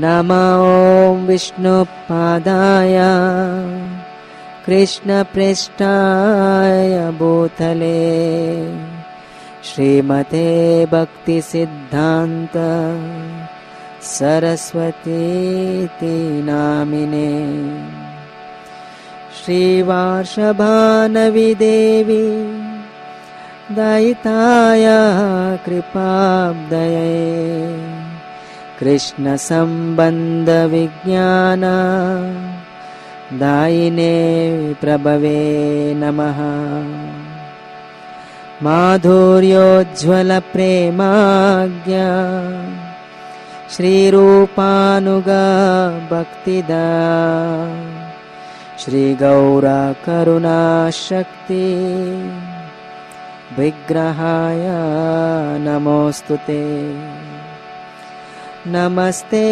नमो ॐ विष्णुपादाय कृष्णपृष्ठाय भूतले श्रीमते भक्तिसिद्धान्त सरस्वतीति नामिने श्रीवार्षभानवि देवी दयिताय कृपाब्दये कृष्णसम्बन्धविज्ञान दायिने प्रभवे नमः। माधुर्योज्ज्वलप्रेमाज्ञा श्रीरूपानुगा भक्तिदा श्रीगौरकरुणाशक्ति विग्रहाय नमोऽस्तुते। नमस्ते